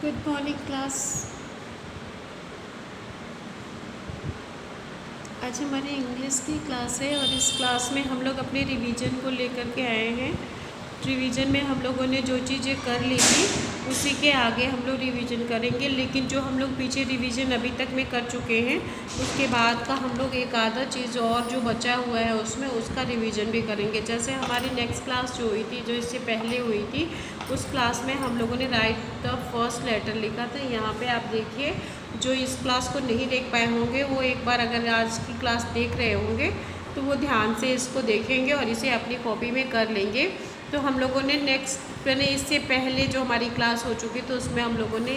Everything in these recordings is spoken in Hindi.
Good morning class. आज हमारी इंग्लिश की क्लास है और इस क्लास में हम लोग अपने रिवीजन को लेकर के आए हैं। रिवीजन में हम लोगों ने जो चीज़ें कर ली थी उसी के आगे हम लोग रिवीजन करेंगे, लेकिन जो हम लोग पीछे रिवीजन अभी तक में कर चुके हैं उसके बाद का हम लोग एक आधा चीज़ और जो बचा हुआ है उसमें उसका रिवीजन भी करेंगे। जैसे हमारी नेक्स्ट क्लास जो हुई थी, जो इससे पहले हुई थी, उस क्लास में हम लोगों ने राइट द फर्स्ट लेटर लिखा था। यहाँ पे आप देखिए, जो इस क्लास को नहीं देख पाए होंगे वो एक बार अगर आज की क्लास देख रहे होंगे तो वो ध्यान से इसको देखेंगे और इसे अपनी कॉपी में कर लेंगे। तो हम लोगों ने नेक्स्ट मैंने इससे पहले जो हमारी क्लास हो चुकी तो उसमें हम लोगों ने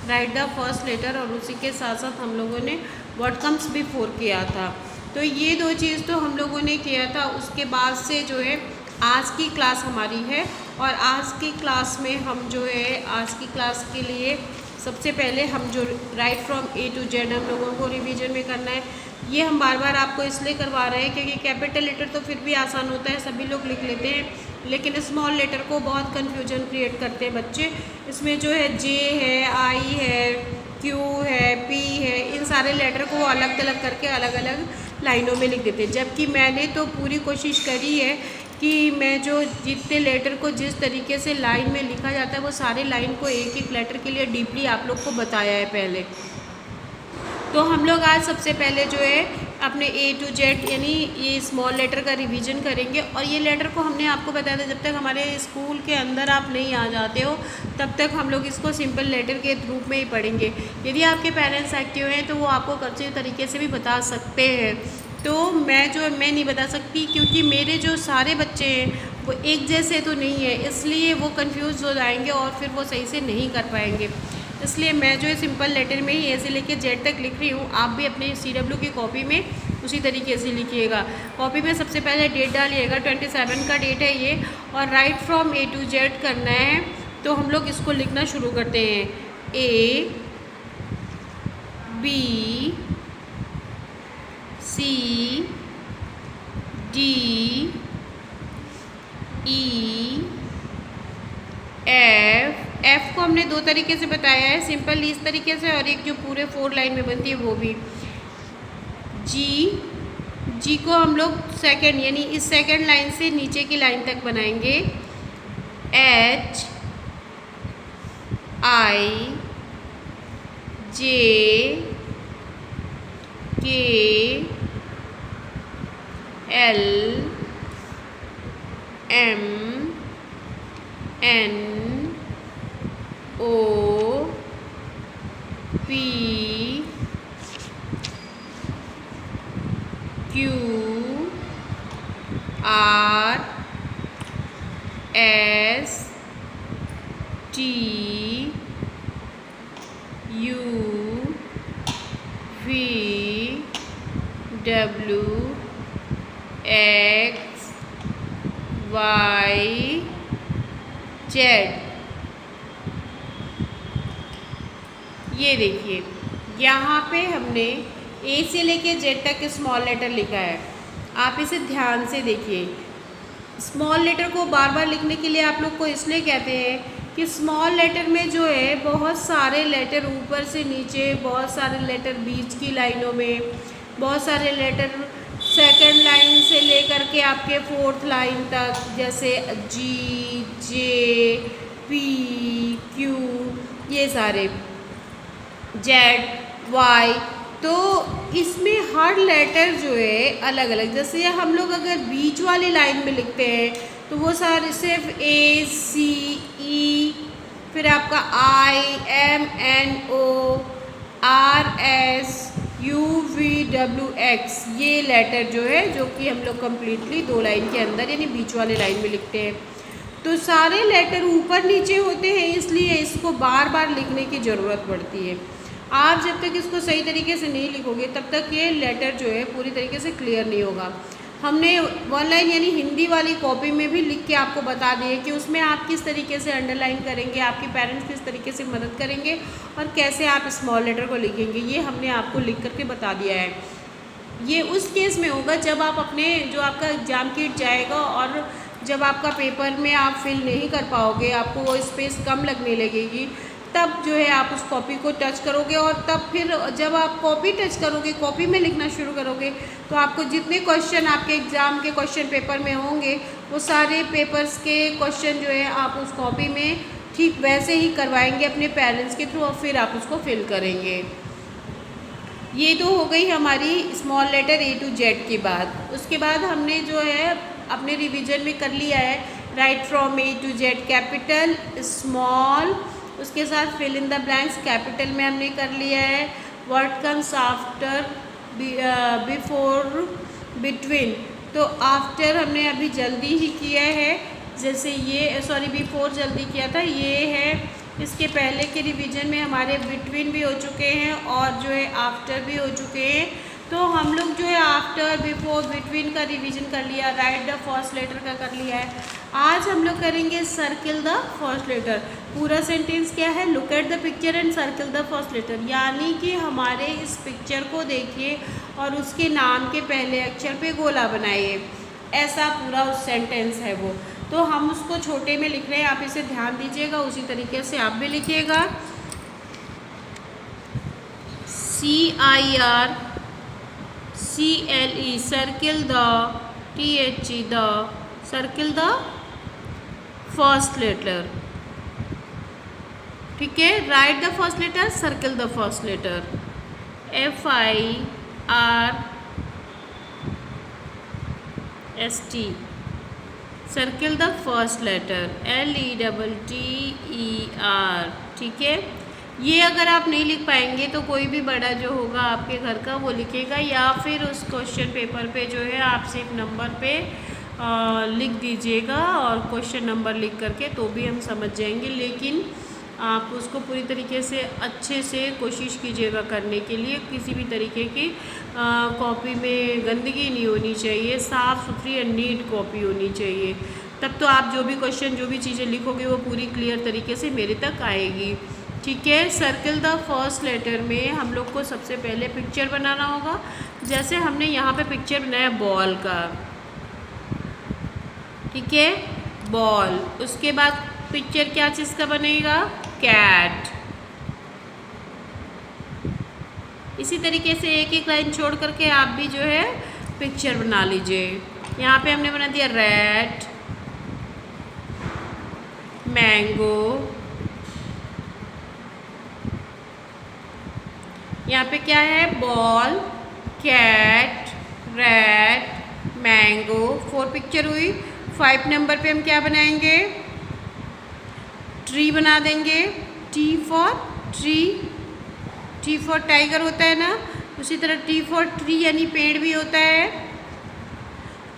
राइट द फर्स्ट लेटर और उसी के साथ साथ हम लोगों ने व्हाट कम्स बिफोर किया था। तो ये दो चीज़ तो हम लोगों ने किया था। उसके बाद से जो है आज की क्लास हमारी है और आज की क्लास में हम जो है आज की क्लास के लिए सबसे पहले हम जो write from A to Z हम लोगों को रिवीजन में करना है। ये हम बार बार आपको इसलिए करवा रहे हैं क्योंकि कैपिटल लेटर तो फिर भी आसान होता है, सभी लोग लिख लेते हैं, लेकिन स्मॉल लेटर को बहुत कन्फ्यूजन क्रिएट करते हैं बच्चे। इसमें जो है जे है, आई है, क्यू है, पी है, इन सारे लेटर को अलग अलग करके अलग अलग लाइनों में लिख देते हैं। जबकि मैंने तो पूरी कोशिश करी है कि मैं जो जितने लेटर को जिस तरीके से लाइन में लिखा जाता है वो सारे लाइन को एक एक लेटर के लिए डीपली आप लोग को बताया है पहले। तो हम लोग आज सबसे पहले जो है अपने ए टू जेड यानी ये स्मॉल लेटर का रिवीजन करेंगे। और ये लेटर को हमने आपको बताया था, जब तक हमारे स्कूल के अंदर आप नहीं आ जाते हो तब तक हम लोग इसको सिंपल लेटर के रूप में ही पढ़ेंगे। यदि आपके पेरेंट्स एक्टिव हैं तो वो आपको अच्छे तरीके से भी बता सकते हैं। तो मैं नहीं बता सकती क्योंकि मेरे जो सारे बच्चे हैं वो एक जैसे तो नहीं है, इसलिए वो कंफ्यूज हो जाएंगे और फिर वो सही से नहीं कर पाएंगे। इसलिए मैं जो है सिंपल लेटर में ही ऐसे लेके जेड तक लिख रही हूँ। आप भी अपने CW की कॉपी में उसी तरीके से लिखिएगा। कॉपी में सबसे पहले डेट डालिएगा, 27 का डेट है ये, और write from A to Z करना है। तो हम लोग इसको लिखना शुरू करते हैं। A B C D E F को हमने दो तरीके से बताया है, सिंपल इस तरीके से और एक जो पूरे 4 लाइन में बनती है वो भी। जी को हम लोग सेकंड यानी इस सेकंड लाइन से नीचे की लाइन तक बनाएंगे। H I J K L M N O P Q R S T U V W X Y Z। ये देखिए, यहाँ पे हमने ए से लेके जेड तक स्मॉल लेटर लिखा है। आप इसे ध्यान से देखिए। स्मॉल लेटर को बार बार लिखने के लिए आप लोग को इसलिए कहते हैं कि स्मॉल लेटर में जो है बहुत सारे लेटर ऊपर से नीचे, बहुत सारे लेटर बीच की लाइनों में, बहुत सारे लेटर सेकंड लाइन से लेकर के आपके 4th लाइन तक, जैसे G J P Q, ये सारे Z Y। तो इसमें हर लेटर जो है अलग अलग, जैसे हम लोग अगर बीच वाली लाइन में लिखते हैं तो वो सारे सिर्फ A C E, फिर आपका I M N O R S U V W X, ये लेटर जो है जो कि हम लोग कम्प्लीटली 2 लाइन के अंदर यानी बीच वाले लाइन में लिखते हैं। तो सारे लेटर ऊपर नीचे होते हैं, इसलिए इसको बार बार लिखने की ज़रूरत पड़ती है। आप जब तक इसको सही तरीके से नहीं लिखोगे तब तक ये लेटर जो है पूरी तरीके से क्लियर नहीं होगा। हमने 1 लाइन यानी हिंदी वाली कॉपी में भी लिख के आपको बता दिए कि उसमें आप किस तरीके से अंडरलाइन करेंगे, आपके पेरेंट्स किस तरीके से मदद करेंगे और कैसे आप स्मॉल लेटर को लिखेंगे, ये हमने आपको लिख करके बता दिया है। ये उस केस में होगा जब आप अपने जो आपका एग्ज़ाम किट जाएगा और जब आपका पेपर में आप फिल नहीं कर पाओगे, आपको वो स्पेस कम लगने लगेगी, तब जो है आप उस कॉपी को टच करोगे, और तब फिर जब आप कॉपी टच करोगे, कॉपी में लिखना शुरू करोगे, तो आपको जितने क्वेश्चन आपके एग्ज़ाम के क्वेश्चन पेपर में होंगे वो सारे पेपर्स के क्वेश्चन जो है आप उस कॉपी में ठीक वैसे ही करवाएंगे अपने पेरेंट्स के थ्रू, और फिर आप उसको फिल करेंगे। ये तो हो गई हमारी small letter A to Z की बात। उसके बाद हमने जो है अपने रिवीजन में कर लिया है write from A to Z, capital small, उसके साथ fill in the blanks, capital में हमने कर लिया है, what comes after, before, between. तो आफ्टर हमने अभी जल्दी ही किया है, जैसे ये सॉरी बिफोर जल्दी किया था, ये है। इसके पहले के रिवीजन में हमारे बिटवीन भी हो चुके हैं और जो है आफ्टर भी हो चुके हैं। तो हम लोग जो है आफ्टर, बिफोर, बिटवीन का रिवीजन कर लिया, राइट द फर्स्ट लेटर का कर लिया है। आज हम लोग करेंगे सर्किल द फर्स्ट लेटर। पूरा सेंटेंस क्या है, look at the picture and circle the first letter, यानी कि हमारे इस पिक्चर को देखिए और उसके नाम के पहले अक्षर पे गोला बनाइए, ऐसा पूरा उस सेंटेंस है वो। तो हम उसको छोटे में लिख रहे हैं, आप इसे ध्यान दीजिएगा, उसी तरीके से आप भी लिखिएगा। CIRCLE, circle the, THE the, circle the first letter, ठीक है। Write the first letter, circle the first letter, FIRST, circle the first letter, LETTER, ठीक है। ये अगर आप नहीं लिख पाएंगे तो कोई भी बड़ा जो होगा आपके घर का वो लिखेगा, या फिर उस क्वेश्चन पेपर पे जो है आप सिर्फ नंबर पे लिख दीजिएगा और क्वेश्चन नंबर लिख करके, तो भी हम समझ जाएंगे। लेकिन आप उसको पूरी तरीके से अच्छे से कोशिश कीजिएगा करने के लिए, किसी भी तरीके की कॉपी में गंदगी नहीं होनी चाहिए, साफ़ सुथरी एंड नीट कॉपी होनी चाहिए। तब तो आप जो भी क्वेश्चन, जो भी चीज़ें लिखोगे वो पूरी क्लियर तरीके से मेरे तक आएगी, ठीक है। सर्किल द फर्स्ट लेटर में हम लोग को सबसे पहले पिक्चर बनाना होगा। जैसे हमने यहाँ पे पिक्चर बनाया बॉल का, ठीक है, बॉल। उसके बाद पिक्चर क्या चीज़ का बनेगा, कैट। इसी तरीके से एक एक लाइन छोड़ करके आप भी जो है पिक्चर बना लीजिए। यहाँ पे हमने बना दिया रैट, मैंगो, यहाँ पे क्या है, ball, cat, rat, mango. 4 picture हुई। 5 नंबर पे हम क्या बनाएंगे, ट्री बना देंगे, T for tree, T for tiger होता है ना, उसी तरह T फॉर ट्री यानी पेड़ भी होता है।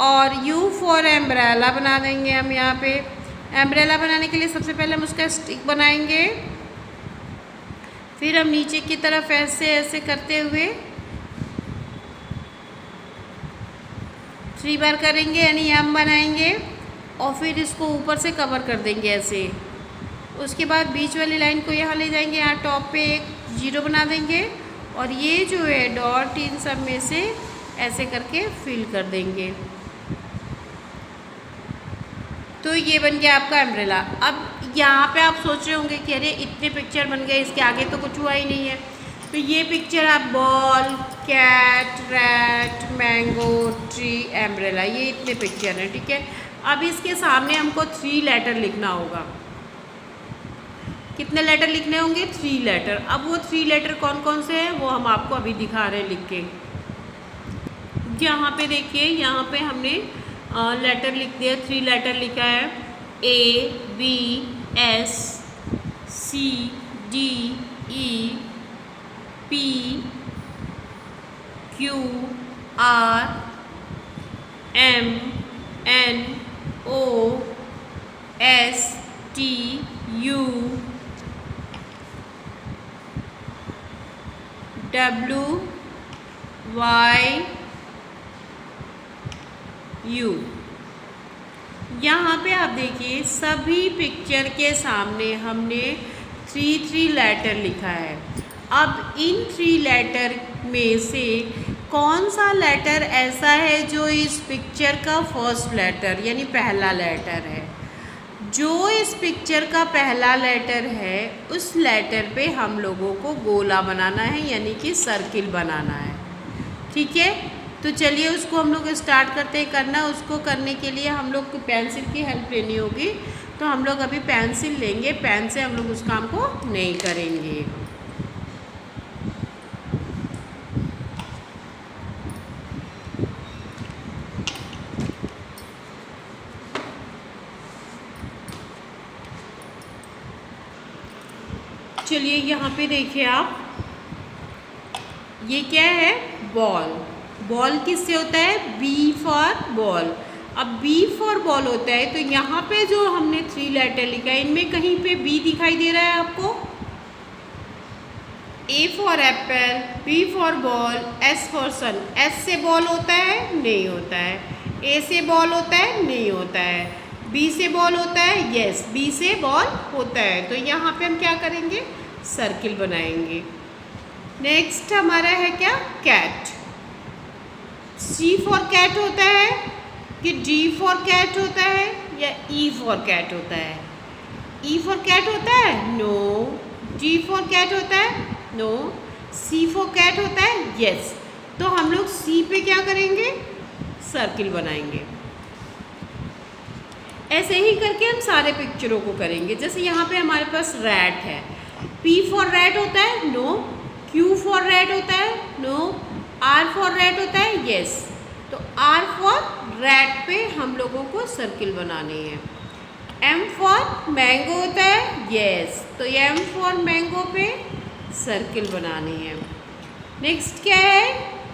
और U फॉर एम्ब्रेला बना देंगे हम यहाँ पे। एम्ब्रेला बनाने के लिए सबसे पहले हम उसका स्टिक बनाएंगे, फिर हम नीचे की तरफ ऐसे ऐसे करते हुए 3 बार करेंगे, यानी M बनाएंगे, और फिर इसको ऊपर से कवर कर देंगे ऐसे। उसके बाद बीच वाली लाइन को यहाँ ले जाएंगे, यहाँ टॉप पे एक 0 बना देंगे, और ये जो है डॉट इन सब में से ऐसे करके फिल कर देंगे। तो ये बन गया आपका एम्ब्रेला। अब यहाँ पे आप सोच रहे होंगे कि अरे इतने पिक्चर बन गए, इसके आगे तो कुछ हुआ ही नहीं है। तो ये पिक्चर आप ball, cat, rat, mango, tree, umbrella, ये इतने पिक्चर हैं, ठीक है। अब इसके सामने हमको 3 लेटर लिखना होगा। कितने लेटर लिखने होंगे, 3 लेटर। अब वो 3 लेटर कौन कौन से हैं वो हम आपको अभी दिखा रहे हैं लिख के। यहाँ पे देखिए, यहाँ पे हमने लेटर लिख दिया, 3 लेटर लिखा है, ABCDEPQRMNOSTUW। यहाँ पे आप देखिए सभी पिक्चर के सामने हमने 3 लेटर लिखा है। अब इन 3 लेटर में से कौन सा लेटर ऐसा है जो इस पिक्चर का फर्स्ट लेटर यानी पहला लेटर है। जो इस पिक्चर का पहला लेटर है उस लेटर पे हम लोगों को गोला बनाना है, यानी कि सर्किल बनाना है। ठीक है, तो चलिए उसको हम लोग स्टार्ट करते हैं करना। उसको करने के लिए हम लोग को पेंसिल की हेल्प लेनी होगी, तो हम लोग अभी पेंसिल लेंगे। पेन से हम लोग उस काम को नहीं करेंगे। चलिए यहाँ पे देखिए आप, ये क्या है, बॉल। बॉल किससे होता है, बी फॉर बॉल। अब बी फॉर बॉल होता है, तो यहाँ पे जो हमने 3 लेटर लिखा है इनमें कहीं पे बी दिखाई दे रहा है आपको? A for apple, B for ball, S for sun. S से बॉल होता है? नहीं होता है। ए से बॉल होता है? नहीं होता है। बी से बॉल होता है? यस, बी से बॉल होता है। तो यहाँ पे हम क्या करेंगे, सर्किल बनाएंगे। नेक्स्ट हमारा है क्या, कैट। सी फॉर कैट होता है कि डी फॉर कैट होता है या ई फॉर कैट होता है? ई फॉर कैट होता है? नो। डी फॉर कैट होता है? नो। सी फॉर कैट होता है? यस। तो हम लोग सी पे क्या करेंगे, सर्किल बनाएंगे। ऐसे ही करके हम सारे पिक्चरों को करेंगे। जैसे यहाँ पे हमारे पास रैट है, पी फॉर रैट होता है? नो। क्यू फॉर रैट होता है? नो। आर फॉर रैट होता है? यस। तो आर फॉर रैट पे हम लोगों को सर्किल बनानी है। एम फॉर मैंगो होता है? यस। तो एम फॉर मैंगो पे सर्किल बनानी है। नेक्स्ट क्या है,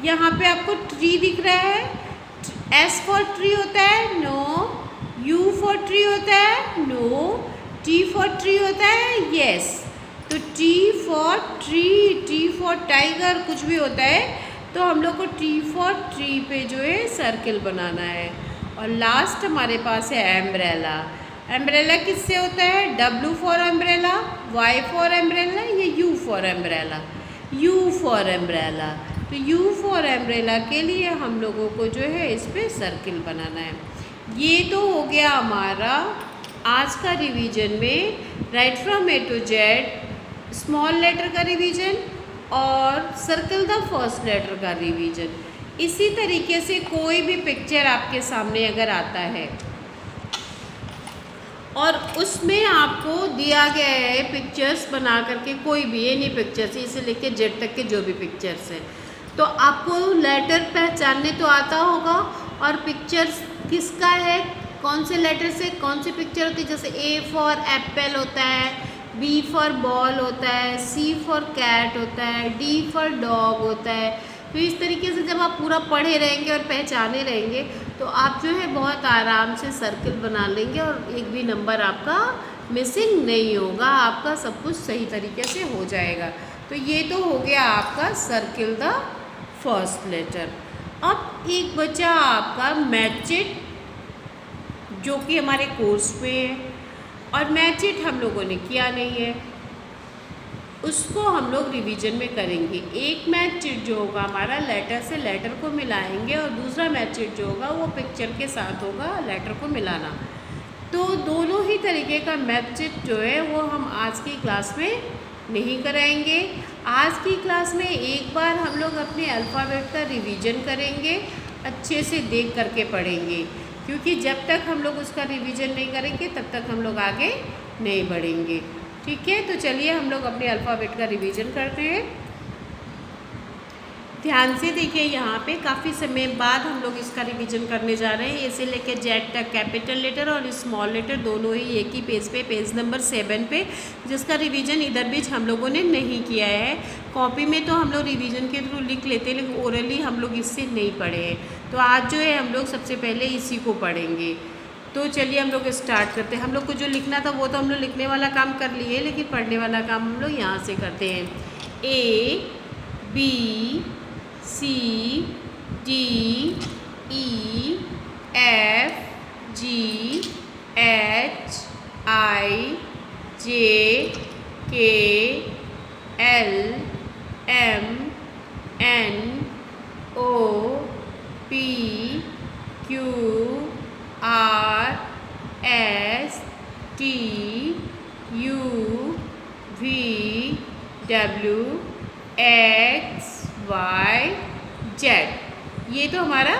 यहाँ पे आपको ट्री दिख रहा है, एस फॉर ट्री होता है? नो। यू फॉर ट्री होता है? नो। टी फॉर ट्री होता है? यस। तो T for tree, T for tiger, कुछ भी होता है, तो हम लोग को टी फॉर ट्री पे जो है सर्किल बनाना है। और लास्ट हमारे पास है एम्ब्रेला। एम्ब्रेला किससे होता है, W for umbrella, Y for umbrella या U for umbrella? U for umbrella. तो यू फॉर एम्ब्रेला के लिए हम लोगों को जो है इस पर सर्किल बनाना है। ये तो हो गया हमारा आज का रिवीजन में write from A to Z small letter का रिवीजन और सर्कल द फर्स्ट लेटर का रिवीजन। इसी तरीके से कोई भी पिक्चर आपके सामने अगर आता है और उसमें आपको दिया गया है पिक्चर्स बना करके, कोई भी एनी पिक्चर्स इसे लेके जेड तक के जो भी पिक्चर्स हैं, तो आपको लेटर पहचानने तो आता होगा और पिक्चर्स किसका है, कौन से लेटर से कौन सी पिक्चर होती है। जैसे ए फॉर एप्पल होता है, बी फॉर बॉल होता है, सी फॉर कैट होता है, डी फॉर डॉग होता है। तो इस तरीके से जब आप पूरा पढ़े रहेंगे और पहचाने रहेंगे तो आप जो है बहुत आराम से सर्किल बना लेंगे और एक भी नंबर आपका मिसिंग नहीं होगा, आपका सब कुछ सही तरीके से हो जाएगा। तो ये तो हो गया आपका सर्किल द फर्स्ट लेटर। अब एक बचा आपका मैच इट, जो कि हमारे कोर्स में है और मैच इट हम लोगों ने किया नहीं है, उसको हम लोग रिवीजन में करेंगे। एक मैच इट जो होगा हमारा लेटर से लेटर को मिलाएंगे और दूसरा मैच इट जो होगा वो पिक्चर के साथ होगा लेटर को मिलाना। तो दोनों ही तरीके का मैच इट जो है वो हम आज की क्लास में नहीं कराएंगे। आज की क्लास में एक बार हम लोग अपने अल्फ़ाबेट का रिवीजन करेंगे, अच्छे से देख करके पढ़ेंगे, क्योंकि जब तक हम लोग उसका रिवीजन नहीं करेंगे तब तक हम लोग आगे नहीं बढ़ेंगे। ठीक है, तो चलिए हम लोग अपने अल्फ़ाबेट का रिवीजन करते हैं। ध्यान से देखिए, यहाँ पे काफ़ी समय बाद हम लोग इसका रिवीजन करने जा रहे हैं। इसे लेके जेड तक कैपिटल लेटर और स्मॉल लेटर दोनों ही एक ही पेज पे, पेज नंबर 7 पे, जिसका रिवीजन इधर बीच हम लोगों ने नहीं किया है। कॉपी में तो हम लोग रिवीजन के थ्रू लिख लेते हैं, लेकिन ओरली हम लोग इससे नहीं पढ़े हैं। तो आज जो है हम लोग सबसे पहले इसी को पढ़ेंगे। तो चलिए हम लोग स्टार्ट करते हैं। हम लोग को जो लिखना था वो तो हम लोग लिखने वाला काम कर लिए, लेकिन पढ़ने वाला काम हम लोग यहाँ से करते हैं। A B C D E F G H I J K L M N O P Q R S T U V W X Y Z। ये तो हमारा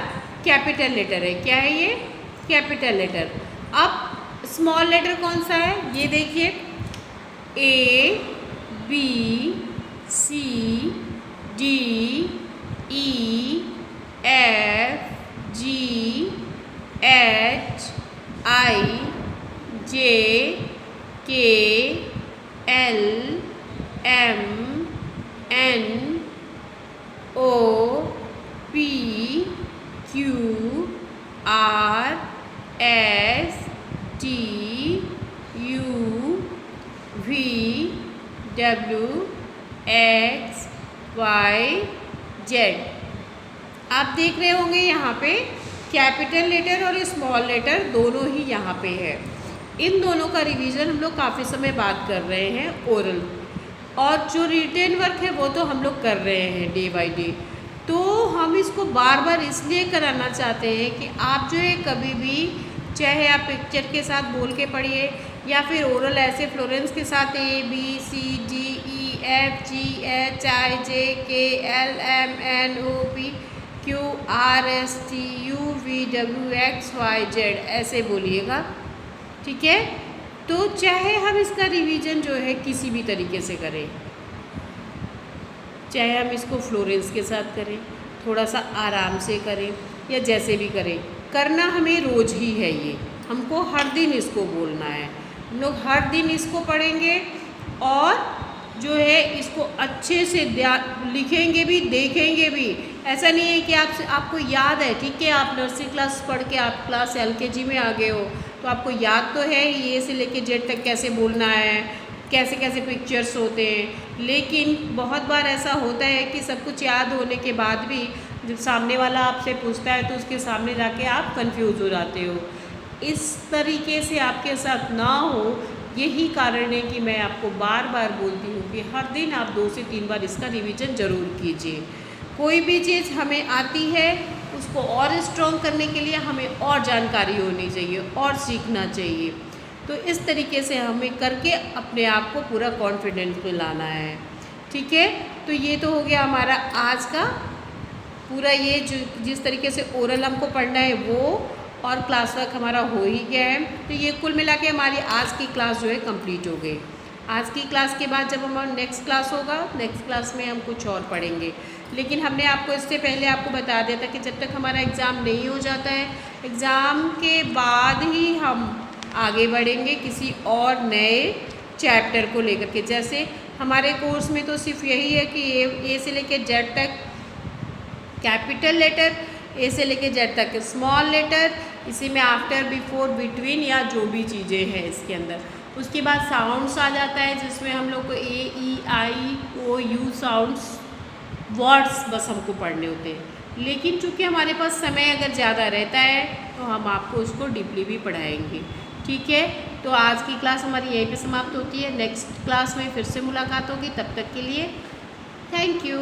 कैपिटल लेटर है। क्या है ये? Capital letter. अब स्मॉल लेटर कौन सा है? ये देखिए, A B C D E F G H I J K L M N O P Q R S T U V W X Y Z। आप देख रहे होंगे यहाँ पे कैपिटल लेटर और स्मॉल लेटर दोनों ही यहाँ पे है। इन दोनों का रिवीजन हम लोग काफ़ी समय बाद कर रहे हैं ओरल, और जो रिटन वर्क है वो तो हम लोग कर रहे हैं डे बाय डे। तो हम इसको बार बार इसलिए कराना चाहते हैं कि आप जो है कभी भी, चाहे आप पिक्चर के साथ बोल के पढ़िए या फिर ओरल ऐसे फ्लोरेंस के साथ A B C D E F G H I J K L M N O P Q R S T U V W X Y Z ऐसे बोलिएगा, ठीक है। तो चाहे हम इसका रिवीजन जो है किसी भी तरीके से करें, चाहे हम इसको फ्लोरेंस के साथ करें, थोड़ा सा आराम से करें या जैसे भी करें, करना हमें रोज़ ही है। ये हमको हर दिन इसको बोलना है। हम लोग हर दिन इसको पढ़ेंगे और जो है इसको अच्छे से लिखेंगे भी, देखेंगे भी। ऐसा नहीं है कि आपको याद है, ठीक है, आप नर्सरी क्लास पढ़ के आप क्लास LKG में आ गए हो तो आपको याद तो है ये से लेके जेड तक कैसे बोलना है, कैसे कैसे पिक्चर्स होते हैं। लेकिन बहुत बार ऐसा होता है कि सब कुछ याद होने के बाद भी जब सामने वाला आपसे पूछता है तो उसके सामने जाके आप कंफ्यूज हो जाते हो। इस तरीके से आपके साथ ना हो, यही कारण है कि मैं आपको बार बार बोलती हूँ कि हर दिन आप 2 से 3 बार इसका रिवीजन ज़रूर कीजिए। कोई भी चीज़ हमें आती है उसको और स्ट्रॉन्ग करने के लिए हमें और जानकारी होनी चाहिए और सीखना चाहिए। तो इस तरीके से हमें करके अपने आप को पूरा कॉन्फिडेंस में लाना है, ठीक है। तो ये तो हो गया हमारा आज का पूरा, ये जो जिस तरीके से ओरल हमको पढ़ना है वो, और क्लास वर्क हमारा हो ही गया है। तो ये कुल मिला के हमारी आज की क्लास जो है कंप्लीट हो गई। आज की क्लास के बाद जब हमारा नेक्स्ट क्लास होगा, नेक्स्ट क्लास में हम कुछ और पढ़ेंगे। लेकिन हमने आपको इससे पहले आपको बता दिया था कि जब तक हमारा एग्ज़ाम नहीं हो जाता है, एग्ज़ाम के बाद ही हम आगे बढ़ेंगे किसी और नए चैप्टर को लेकर के। जैसे हमारे कोर्स में तो सिर्फ यही है कि ए से लेके जेड तक कैपिटल लेटर, ए से लेके जेड तक स्मॉल लेटर, इसी में आफ्टर, बिफोर, बिटवीन या जो भी चीज़ें हैं इसके अंदर। उसके बाद साउंड्स आ जाता है जिसमें हम लोग को ए ई आई ओ यू साउंड्स, वर्ड्स बस हमको पढ़ने होते हैं। लेकिन चूँकि हमारे पास समय अगर ज़्यादा रहता है तो हम आपको उसको डीपली भी पढ़ाएंगे, ठीक है। तो आज की क्लास हमारी यहीं पे समाप्त होती है। नेक्स्ट क्लास में फिर से मुलाकात होगी, तब तक के लिए थैंक यू।